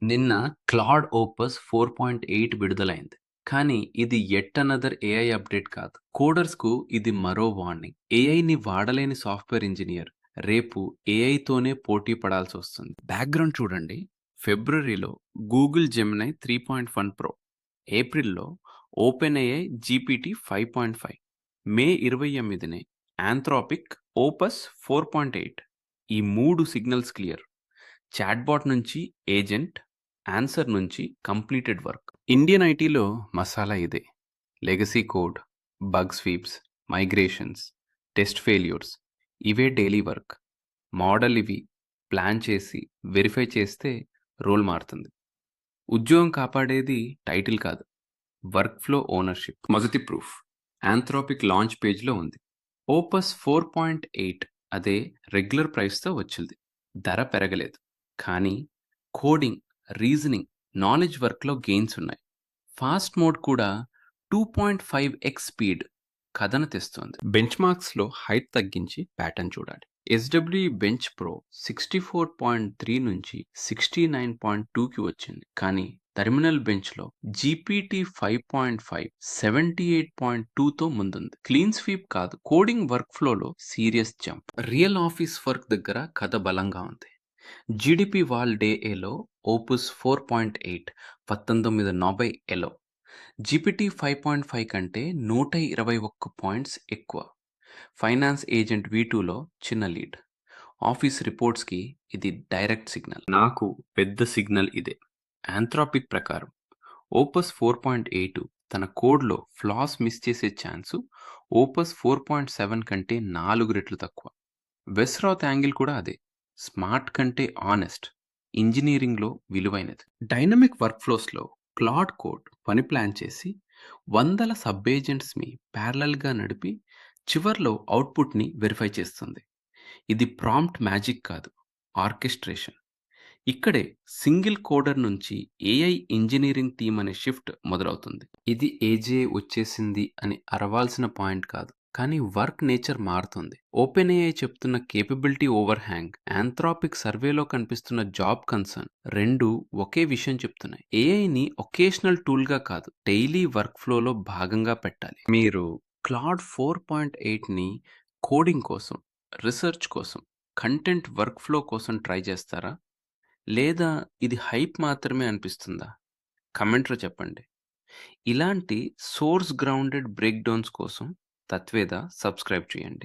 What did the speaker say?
నిన్న Claude opus 4.8 విడుదలైంది. కానీ ఇది యెట్ అనదర్ ఏఐ అప్డేట్ కాదు. కోడర్స్‌కు ఇది మరో వార్నింగ్. ఏఐని వాడలేని సాఫ్ట్‌వేర్ ఇంజినియర్ రేపు ఏఐతోనే పోటీ పడాల్సొస్తుంది. బ్యాక్‌గ్రౌండ్ చూడండి. ఫిబ్రవరిలో గూగుల్ జెమినై 3.1 ప్రో, ఏప్రిల్‌లో ఓపెన్‌ఏఐ జీపీటీ 5.5, మే 28నే ఆంథ్రోపిక్ ఓపస్ 4.8. ఈ 3 సిగ్నల్స్ క్లియర్. చాట్‌బాట్ నుంచి ఏజెంట్, ఆన్సర్ నుంచి కంప్లీటెడ్ వర్క్. ఇండియన్ ఐటీలో మసాలా ఇదే. Legacy code, bug sweeps, migrations, test failures ఇవే డైలీ వర్క్. మోడల్ ఇవి ప్లాన్ చేసి వెరిఫై చేస్తే రోల్ మారుతుంది. ఉద్యోగం కాపాడేది టైటిల్ కాదు, వర్క్ ఫ్లో ఓనర్‌షిప్. మొదటి ప్రూఫ్ ఆంథ్రోపిక్ లాంచ్ పేజ్‌లో ఉంది. ఓపస్ 4.8 అదే రెగ్యులర్ ప్రైస్‌తో వచ్చింది. ధర పెరగలేదు. కానీ కోడింగ్, రీజనింగ్, నాలెడ్జ్ వర్క్‌లో గెయిన్స్ ఉన్నాయి. ఫాస్ట్ మోడ్ కూడా 2.5x స్పీడ్ కథను తెస్తోంది. బెంచ్ మార్క్స్‌లో హైట్ తగ్గించి ప్యాటర్న్ చూడాలి. ఎస్‌డబ్ల్యూఈ బెంచ్ ప్రో 64.3 నుంచి 69.2కి వచ్చింది. కానీ టెర్మినల్ బెంచ్‌లో జీపీటీ 5.5 78.2తో ముందుంది. క్లీన్ స్వీప్ కాదు, కోడింగ్ వర్క్ ఫ్లోలో serious jump. Real office work దగ్గర కథ బలంగా ఉంది. జీడీపీ వాల్ డే ఏలో ఓపస్ 4.8 1990 ఎలో, జీపీటీ 5.5 కంటే 121 పాయింట్స్ ఎక్కువ. ఫైనాన్స్ ఏజెంట్ V2లో చిన్న లీడ్. ఆఫీస్ రిపోర్ట్స్కి ఇది డైరెక్ట్ సిగ్నల్. నాకు పెద్ద సిగ్నల్ ఇదే. ఆంథ్రోపిక్ ప్రకారం ఓపస్ 4.8 తన కోడ్లో ఫ్లాస్ మిస్ చేసే ఛాన్సు ఓపస్ 4.7 కంటే 4 రెట్లు తక్కువ. వెస్రాత్ యాంగిల్ కూడా అదే. స్మార్ట్ కంటే ఆనెస్ట్, ఇంజనీరింగ్లో విలువైనది. డైనమిక్ వర్క్ఫ్లోస్లో క్లాడ్ కోడ్ పని ప్లాన్ చేసి వందల సబ్ ఏజెంట్స్ని ప్యారలల్గా నడిపి చివర్లో అవుట్పుట్ని వెరిఫై చేస్తుంది. ఇది ప్రాంప్ట్ మ్యాజిక్ కాదు, ఆర్కెస్ట్రేషన్. ఇక్కడే సింగిల్ కోడర్ నుంచి ఏఐ ఇంజనీరింగ్ టీమ్ అనే షిఫ్ట్ మొదలవుతుంది. ఇది ఏజే వచ్చేసింది అని అరవాల్సిన పాయింట్ కాదు, కానీ వర్క్ నేచర్ మారుతుంది. ఓపెన్ ఏఐ చెప్తున్న కేపబిలిటీ ఓవర్ హ్యాంగ్, ఆంథ్రోపిక్ సర్వేలో కనిపిస్తున్న జాబ్ కన్సర్న్ రెండు ఒకే విషయం చెప్తున్నాయి. ఏఐని ఒకేషనల్ టూల్గా కాదు, డైలీ వర్క్ ఫ్లోలో భాగంగా పెట్టాలి. మీరు క్లాడ్ 4.8ని కోడింగ్ కోసం, రీసెర్చ్ కోసం, కంటెంట్ వర్క్ ఫ్లో కోసం ట్రై చేస్తారా? లేదా ఇది హైప్ మాత్రమే అనిపిస్తుందా? కమెంట్‌లో చెప్పండి. ఇలాంటి సోర్స్ గ్రౌండెడ్ బ్రేక్‌డౌన్స్ కోసం తత్వేద సబ్స్క్రైబ్ చేయండి.